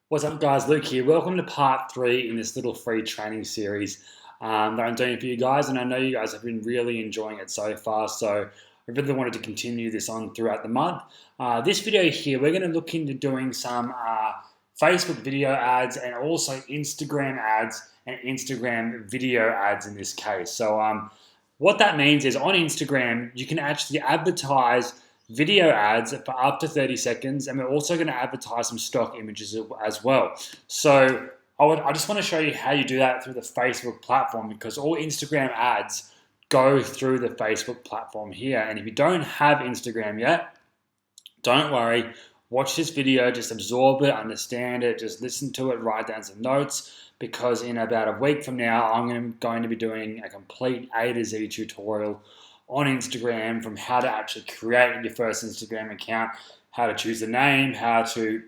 What's up guys, Luke here. Welcome to part 3 in this little free training series that I'm doing for you guys, and I know you guys have been really enjoying it so far, so I really wanted to continue this on throughout the month. This video here, we're going to look into doing some Facebook video ads and also Instagram ads and Instagram video ads in this case. So what that means is on Instagram, you can actually advertise video ads for up to 30 seconds, and we're also going to advertise some stock images as well. So I just want to show you how you do that through the Facebook platform, because all Instagram ads go through the Facebook platform here. And if you don't have Instagram yet, don't worry. Watch this video, just absorb it, understand it, just listen to it, write down some notes, because in about a week from now, I'm going to be doing a complete A to Z tutorial on Instagram, from how to actually create your first Instagram account, how to choose the name, how to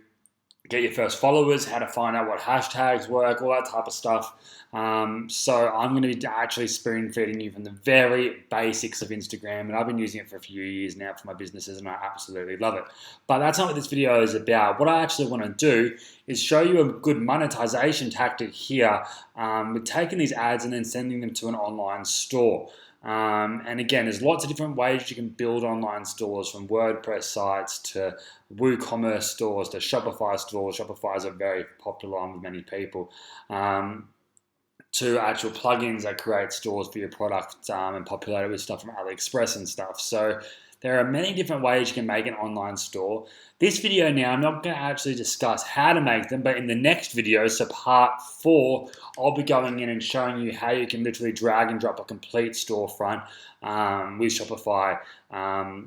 get your first followers, how to find out what hashtags work, all that type of stuff. So I'm going to be actually spoon feeding you from the very basics of Instagram, and I've been using it for a few years now for my businesses, and I absolutely love it. But that's not what this video is about. What I actually want to do is show you a good monetization tactic here with taking these ads and then sending them to an online store. And again, there's lots of different ways you can build online stores, from WordPress sites to WooCommerce stores to Shopify stores. Shopify is a very popular one with many people. To actual plugins that create stores for your product and populate it with stuff from AliExpress and stuff. So there are many different ways you can make an online store. This video now, I'm not going to actually discuss how to make them, but in the next video, so part 4, I'll be going in and showing you how you can literally drag and drop a complete storefront with Shopify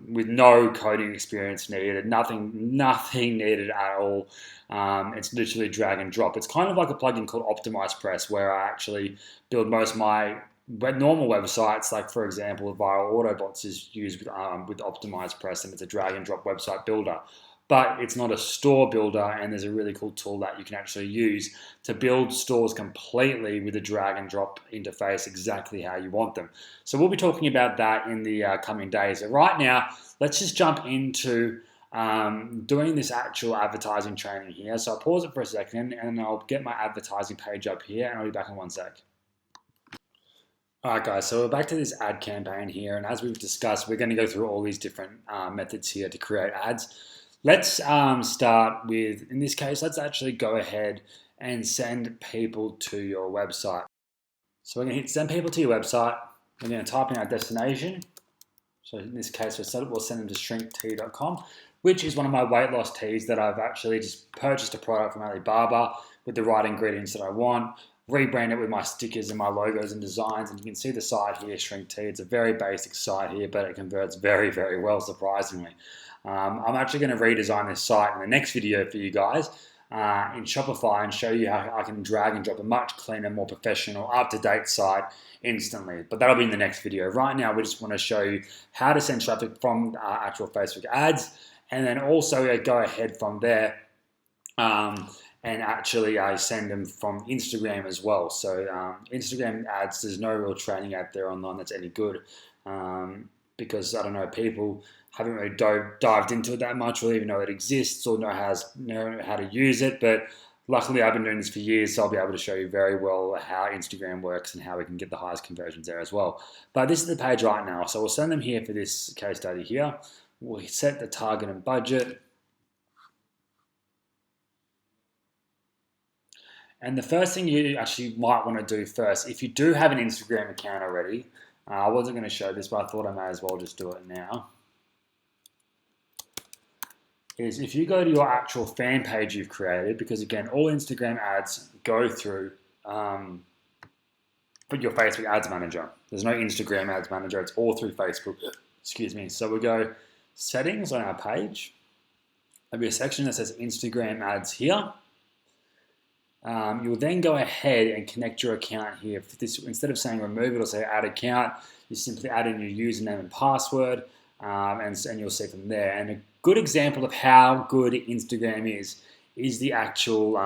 with no coding experience needed, nothing needed at all. It's literally drag and drop. It's kind of like a plugin called Optimize Press, where I actually build most of my normal websites. Like for example, Viral Autobots is used with Optimize Press, and it's a drag and drop website builder. But it's not a store builder, and there's a really cool tool that you can actually use to build stores completely with a drag and drop interface exactly how you want them. So we'll be talking about that in the coming days. So right now, let's just jump into doing this actual advertising training here. So I'll pause it for a second, and I'll get my advertising page up here, and I'll be back in 1 sec. Alright guys, so we're back to this ad campaign here, and as we've discussed, we're going to go through all these different methods here to create ads. Let's start with, in this case, let's actually go ahead and send people to your website. So we're going to hit send people to your website. We're going to type in our destination. So in this case, we'll send them to shrinkt.com, which is one of my weight loss teas that I've actually just purchased a product from Alibaba with the right ingredients that I want, rebrand it with my stickers and my logos and designs, and you can see the site here, Shrink Tea. It's a very basic site here, but it converts very, very well, surprisingly. I'm actually going to redesign this site in the next video for you guys in Shopify, and show you how I can drag and drop a much cleaner, more professional, up-to-date site instantly. But that'll be in the next video. Right now, we just want to show you how to send traffic from actual Facebook ads, and then also go ahead from there and actually send them from Instagram as well. So Instagram ads, there's no real training out there online that's any good, because I don't know, people haven't really dived into it that much, or even know it exists, or know how to use it. But luckily, I've been doing this for years, so I'll be able to show you very well how Instagram works and how we can get the highest conversions there as well. But this is the page right now, so we'll send them here for this case study here. We'll set the target and budget. And the first thing you actually might want to do first, if you do have an Instagram account already, I wasn't going to show this, but I thought I may as well just do it now, is if you go to your actual fan page you've created, because again, all Instagram ads go through your Facebook ads manager. There's no Instagram ads manager, it's all through Facebook. Excuse me. So we go settings on our page. There'll be a section that says Instagram ads here. You'll then go ahead and connect your account here. Instead of saying remove, it'll say add account. You simply add in your username and password, and you'll see from there. And a good example of how good Instagram is the actual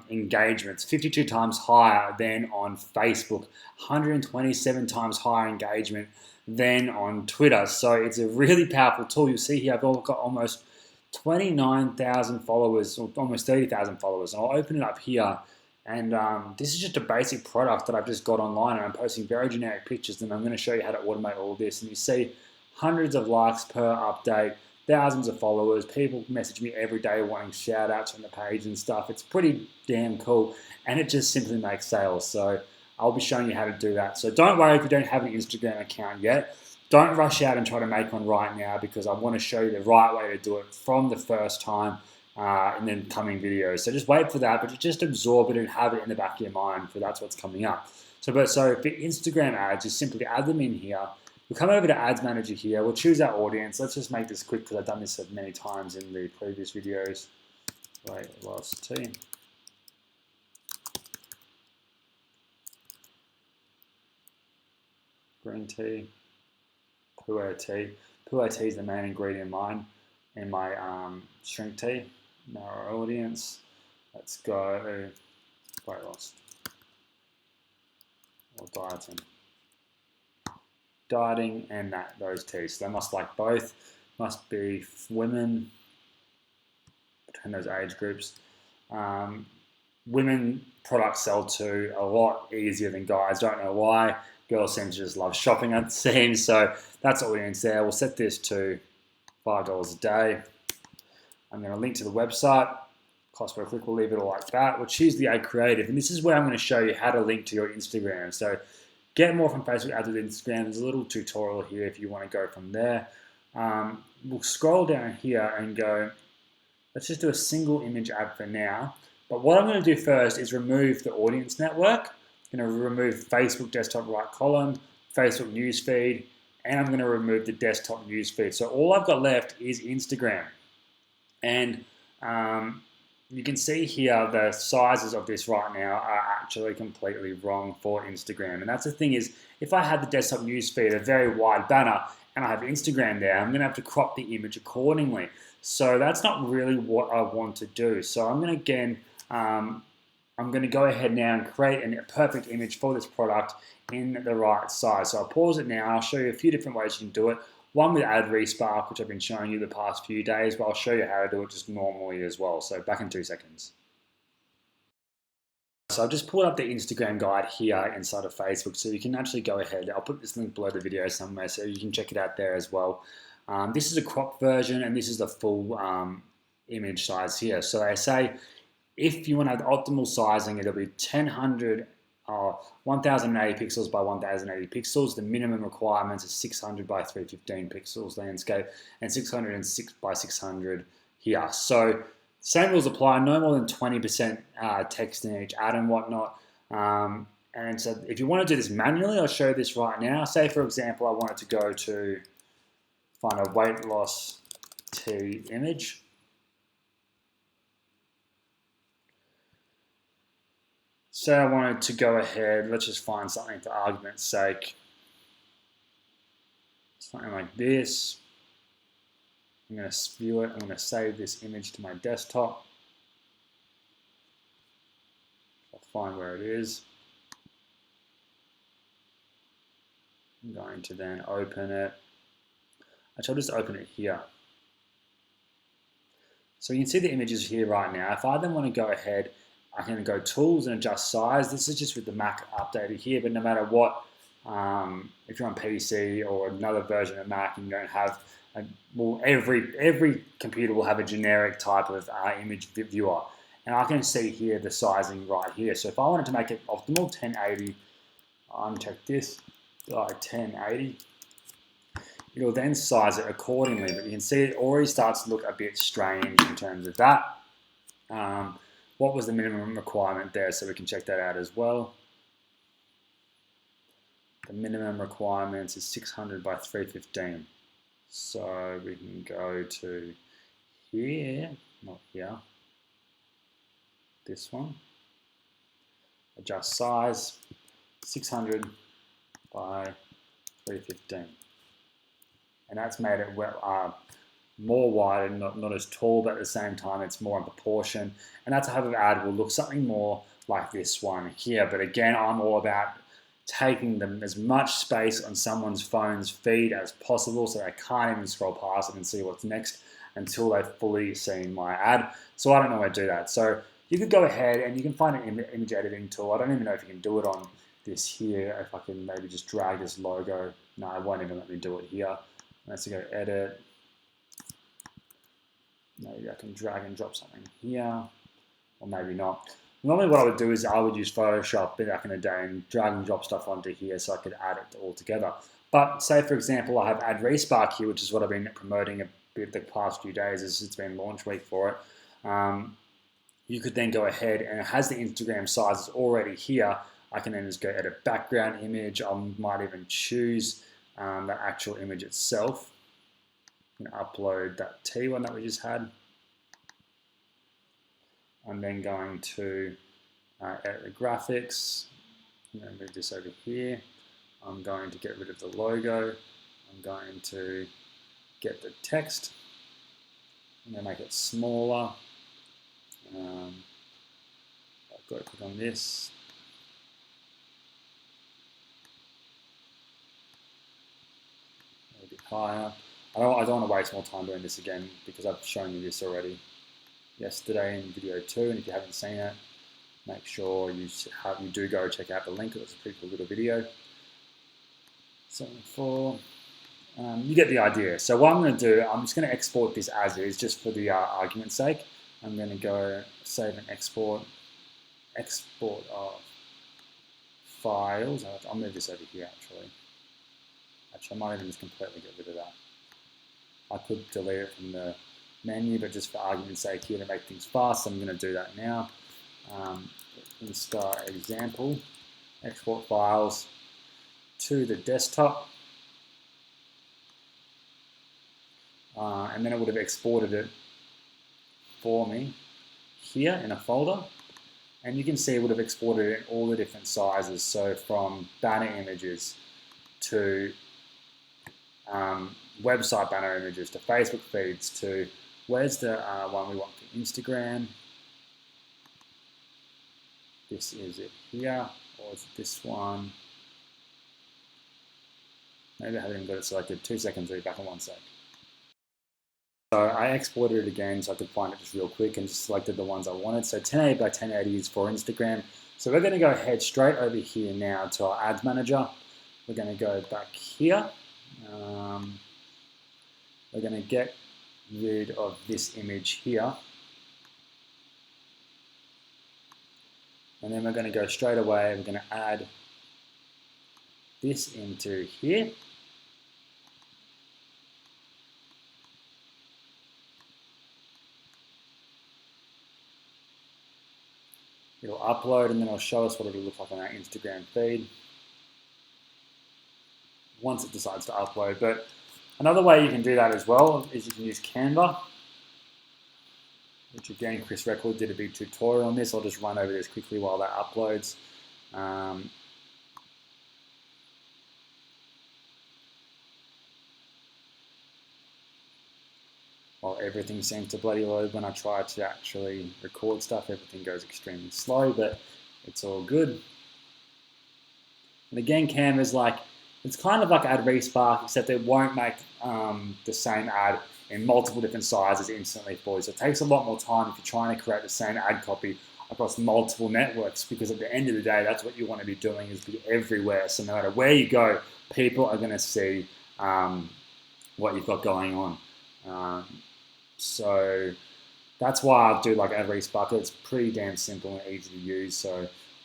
engagement. It's 52 times higher than on Facebook, 127 times higher engagement than on Twitter. So it's a really powerful tool. You'll see here I've got almost 29,000 followers, or almost 30,000 followers. And I'll open it up here. And this is just a basic product that I've just got online, and I'm posting very generic pictures, and I'm going to show you how to automate all this. And you see hundreds of likes per update, thousands of followers. People message me every day wanting shout outs on the page and stuff. It's pretty damn cool, and it just simply makes sales. So I'll be showing you how to do that. So don't worry if you don't have an Instagram account yet. Don't rush out and try to make one right now, because I want to show you the right way to do it from the first time in the coming videos. So just wait for that, but just absorb it and have it in the back of your mind, for that's what's coming up. So for Instagram ads, just simply add them in here. We'll come over to Ads Manager here. We'll choose our audience. Let's just make this quick because I've done this many times in the previous videos. Weight loss tea. Green tea. Pu'er tea. Pu'er tea is the main ingredient in my shrink tea. Narrow audience. Let's go weight loss or dieting. Dieting and those teas. So they must like both. Must be women between those age groups. Women products sell to a lot easier than guys. Don't know why. Girls seem to just love shopping, it seems. So that's audience there. We'll set this to $5 a day. I'm going to link to the website. Cost per click, we'll leave it all like that. We'll choose the ad creative, and this is where I'm going to show you how to link to your Instagram. So get more from Facebook ads with Instagram. There's a little tutorial here if you want to go from there. We'll scroll down here and go, let's just do a single image ad for now. But what I'm going to do first is remove the audience network. I'm going to remove Facebook desktop right column, Facebook newsfeed, and I'm going to remove the desktop newsfeed. So all I've got left is Instagram. And you can see here the sizes of this right now are actually completely wrong for Instagram. And that's the thing is, if I had the desktop newsfeed, a very wide banner, and I have Instagram there, I'm going to have to crop the image accordingly. So that's not really what I want to do. So I'm going to go ahead now and create a perfect image for this product in the right size. So I'll pause it now. I'll show you a few different ways you can do it. One with Ad Respark, which I've been showing you the past few days, but I'll show you how to do it just normally as well. So back in 2 seconds. So I've just pulled up the Instagram guide here inside of Facebook, so you can actually go ahead. I'll put this link below the video somewhere so you can check it out there as well. This is a cropped version, and this is the full image size here. So they say if you want to have optimal sizing, it'll be 1080 pixels by 1080 pixels. The minimum requirements is 600 by 315 pixels landscape and 606 by 600 here. So same rules apply, no more than 20% text in each ad and whatnot. And so if you want to do this manually, I'll show you this right now. Say, for example, I wanted to go to find a weight loss tea image. So I wanted to go ahead, let's just find something for argument's sake. Something like this. I'm going to view it. I'm going to save this image to my desktop. I'll find where it is. I'm going to then open it. Actually, I'll just open it here. So you can see the images here right now. If I then want to go ahead, I can go tools and adjust size. This is just with the Mac updated here, but no matter what, if you're on PC or another version of Mac and you don't have, well, every computer will have a generic type of image viewer. And I can see here the sizing right here. So if I wanted to make it optimal, 1080, uncheck this, 1080, it'll then size it accordingly. But you can see it already starts to look a bit strange in terms of that. What was the minimum requirement there? So we can check that out as well. The minimum requirements is 600 by 315. So we can go to here, not here, this one. Adjust size, 600 by 315. And that's made it more wide and not as tall, but at the same time it's more in proportion. And that type of ad will look something more like this one here. But again, I'm all about taking them as much space on someone's phone's feed as possible so they can't even scroll past it and see what's next. until they've fully seen my ad. So I don't know how to do that. So you could go ahead and you can find an image editing tool. I don't even know if you can do it on this here. If I can maybe just drag this logo. No, it won't even let me do it here. Let's go edit. Maybe I can drag and drop something here, or maybe not. Normally what I would do is I would use Photoshop back in the day and drag and drop stuff onto here so I could add it all together. But say, for example, I have Ad Respark here, which is what I've been promoting a bit the past few days as it's been launch week for it. You could then go ahead and it has the Instagram sizes already here. I can then just go edit background image. I might even choose the actual image itself. I'm going to upload that T one that we just had. I'm then going to edit the graphics. I'm going to move this over here. I'm going to get rid of the logo. I'm going to get the text. I'm going to make it smaller. I'll go click on this. A bit higher. I don't want to waste more time doing this again because I've shown you this already yesterday in video 2, and if you haven't seen it, make sure you do go check out the link. It was a pretty cool little video. 74. You get the idea. So what I'm going to do, I'm just going to export this as is, just for the argument's sake. I'm going to go save and export of files. I'll move this over here actually. I might even just completely get rid of that. I could delete it from the menu, but just for argument's sake here to make things fast, I'm going to do that now. Insta example, export files to the desktop, and then it would have exported it for me here in a folder, and you can see it would have exported it in all the different sizes, so from banner images to website banner images to Facebook feeds to where's the one we want for Instagram. This is it here, or is it this one? Maybe I haven't even got it selected. 2 seconds, I'll be back in 1 sec. So I exported it again so I could find it just real quick and just selected the ones I wanted. So 1080 by 1080 is for Instagram. So we're going to go ahead straight over here now to our ads manager. We're going to go back here. We're going to get rid of this image here. And then we're going to go straight away, we're going to add this into here. It'll upload and then it'll show us what it'll look like on our Instagram feed once it decides to upload. But another way you can do that as well is you can use Canva, which again, Chris Record did a big tutorial on this. I'll just run over this quickly while that uploads. While everything seems to bloody load when I try to actually record stuff, everything goes extremely slow, but it's all good. And again, Canva's like, it's kind of like Ad Respark, except it won't make the same ad in multiple different sizes instantly for you. So it takes a lot more time if you're trying to create the same ad copy across multiple networks, because at the end of the day, that's what you want to be doing, is be everywhere. So no matter where you go, people are going to see what you've got going on. So that's why I do like Ad Respark. It's pretty damn simple and easy to use.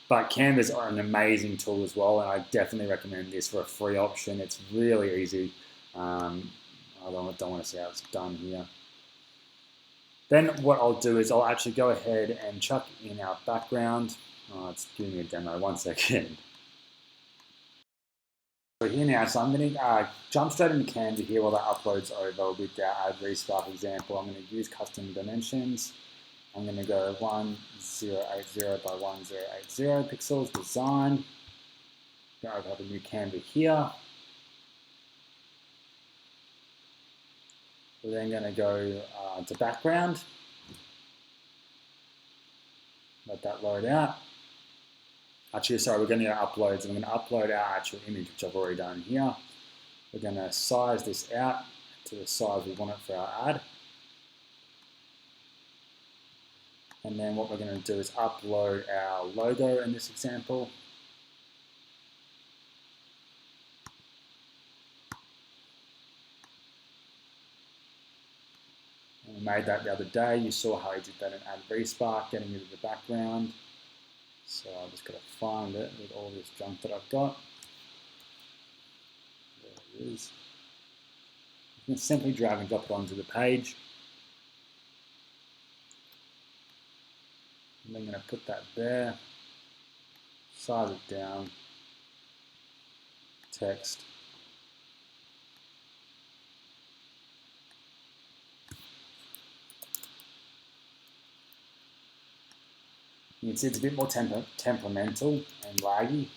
But Canva's an amazing tool as well, and I definitely recommend this for a free option. It's really easy. I don't want to see how it's done here. Then what I'll do is I'll actually go ahead and chuck in our background. Oh, it's giving me a demo. 1 second. So here now, so I'm going to jump straight into Canva here while that uploads over with our Ad Respark example. I'm going to use custom dimensions. I'm going to go 1080 by 1080 pixels, design. I have a new Canva here. We're then going to go to background. Let that load out. Actually, sorry, we're going to go uploads, and we're going to upload our actual image, which I've already done here. We're going to size this out to the size we want it for our ad. And then what we're going to do is upload our logo in this example. And we made that the other day. You saw how I did that in Add Respark, getting into the background. So I'm just going to find it with all this junk that I've got. There it is. You can simply drag and drop it onto the page. And I'm going to put that there, size it down, text. You can see it's a bit more temperamental and laggy.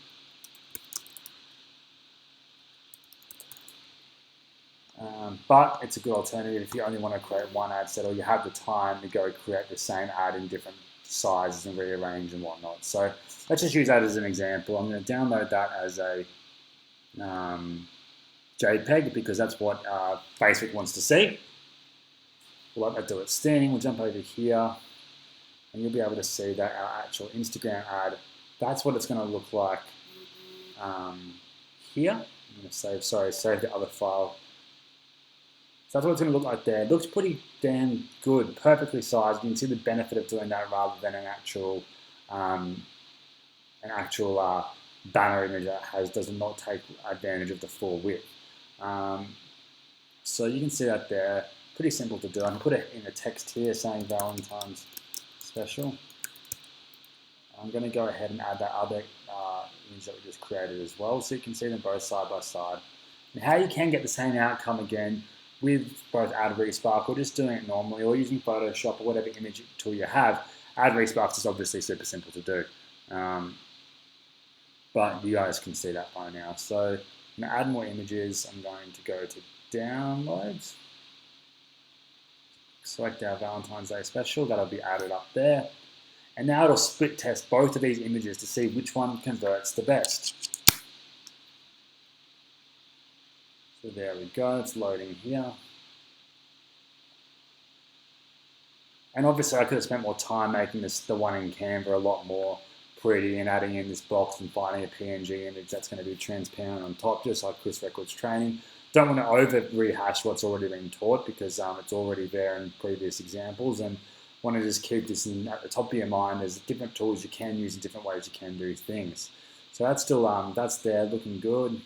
But it's a good alternative if you only want to create one ad set or you have the time to go create the same ad in different sizes and rearrange and whatnot. So let's just use that as an example. I'm going to download that as a JPEG because that's what Facebook wants to see. We'll let that do its thing. We'll jump over here and you'll be able to see that our actual Instagram ad, that's what it's going to look like here. I'm going to save the other file. So that's what it's going to look like there. It looks pretty damn good, perfectly sized. You can see the benefit of doing that rather than an actual banner image that does not take advantage of the full width. So you can see that there. Pretty simple to do. I can put it in the text here saying Valentine's Special. I'm going to go ahead and add that other image that we just created as well, so you can see them both side by side. And how you can get the same outcome again with both Add Respark or just doing it normally or using Photoshop or whatever image tool you have. Add Respark is obviously super simple to do, but you guys can see that by now. So I'm going to add more images. I'm going to go to Downloads, select our Valentine's Day Special. That'll be added up there. And now it'll split test both of these images to see which one converts the best. So there we go, it's loading here. And obviously I could have spent more time making the one in Canva a lot more pretty and adding in this box and finding a PNG image that's going to be transparent on top, just like Chris Records training. Don't want to over rehash what's already been taught because it's already there in previous examples, and want to just keep this at the top of your mind. There's different tools you can use and different ways you can do things. So that's still that's there, looking good.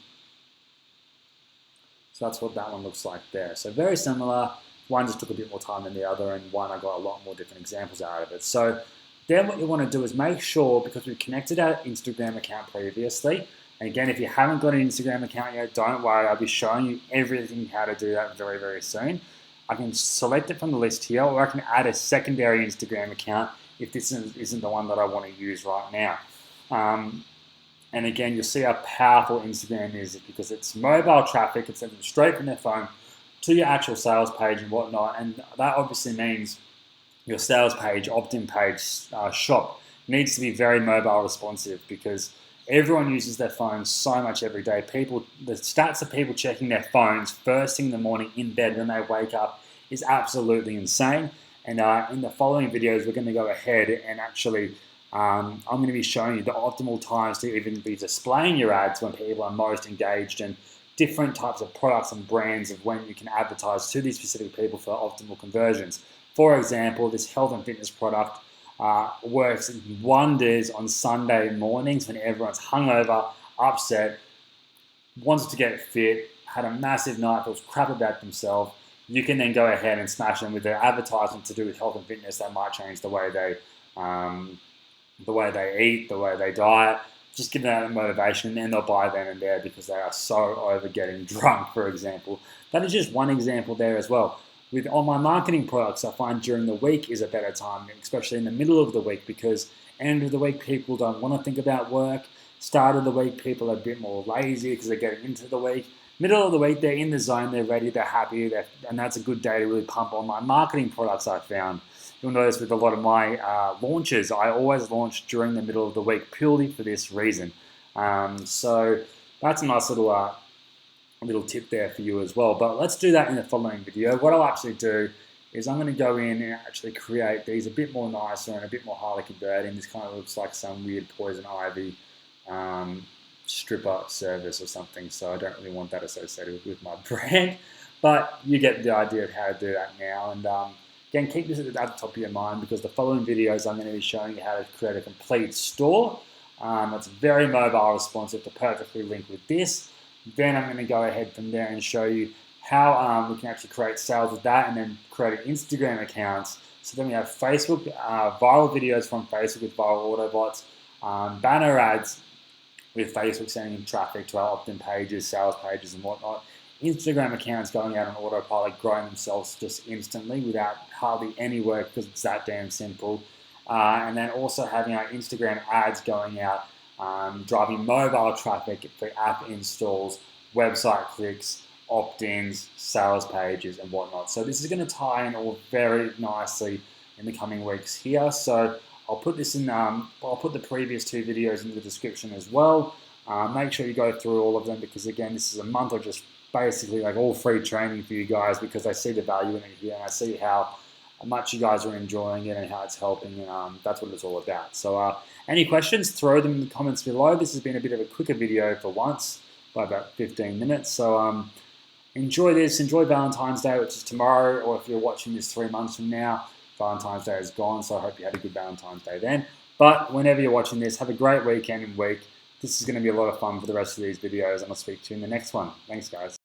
So that's what that one looks like there. So very similar. One just took a bit more time than the other, and one I got a lot more different examples out of it. So then what you want to do is make sure, because we've connected our Instagram account previously, and again, if you haven't got an Instagram account yet, don't worry. I'll be showing you everything how to do that very, very soon. I can select it from the list here, or I can add a secondary Instagram account if this isn't the one that I want to use right now. And again, you'll see how powerful Instagram is because it's mobile traffic. It's sent straight from their phone to your actual sales page and whatnot. And that obviously means your sales page, opt-in page, shop needs to be very mobile responsive because everyone uses their phones so much every day. The stats of people checking their phones first thing in the morning in bed when they wake up is absolutely insane. And in the following videos, we're going to go ahead and actually I'm going to be showing you the optimal times to even be displaying your ads when people are most engaged, and different types of products and brands of when you can advertise to these specific people for optimal conversions. For example, this health and fitness product works wonders on Sunday mornings when everyone's hungover, upset, wants to get fit, had a massive night, feels crap about themselves. You can then go ahead and smash them with their advertisement to do with health and fitness that might change the way they eat, the way they diet. Just give them that motivation, and then they'll buy then and there because they are so over getting drunk, for example. That is just one example there as well. With online marketing products, I find during the week is a better time, especially in the middle of the week, because end of the week people don't want to think about work. Start of the week people are a bit more lazy because they're getting into the week. Middle of the week they're in the zone, they're ready, they're happy, and that's a good day to really pump online marketing products, I found. You'll notice with a lot of my launches, I always launch during the middle of the week purely for this reason. So that's a nice little tip there for you as well. But let's do that in the following video. What I'll actually do is I'm going to go in and actually create these a bit more nicer and a bit more highly converting. This kind of looks like some weird poison ivy stripper service or something, so I don't really want that associated with my brand, but you get the idea of how to do that now. And again, keep this at the top of your mind, because the following videos I'm going to be showing you how to create a complete store that's very mobile responsive to perfectly link with this. Then I'm going to go ahead from there and show you how we can actually create sales with that, and then create an Instagram accounts. So then we have Facebook, viral videos from Facebook with viral autobots, banner ads with Facebook sending traffic to our opt-in pages, sales pages, and whatnot. Instagram accounts going out on autopilot, growing themselves just instantly without hardly any work, because it's that damn simple. And then also having our Instagram ads going out, driving mobile traffic for app installs, website clicks, opt-ins, sales pages, and whatnot. So this is going to tie in all very nicely in the coming weeks here. So I'll put this in. I'll put the previous 2 videos in the description as well. Make sure you go through all of them, because again, this is a month of just basically like all free training for you guys, because I see the value in it here, and I see how much you guys are enjoying it and how it's helping, and that's what it's all about. So any questions, throw them in the comments below. This has been a bit of a quicker video for once, by about 15 minutes. So enjoy this, enjoy Valentine's Day, which is tomorrow, or if you're watching this 3 months from now, Valentine's Day is gone, so I hope you had a good Valentine's Day then. But whenever you're watching this, have a great weekend and week. This is going to be a lot of fun for the rest of these videos, and I'll speak to you in the next one. Thanks, guys.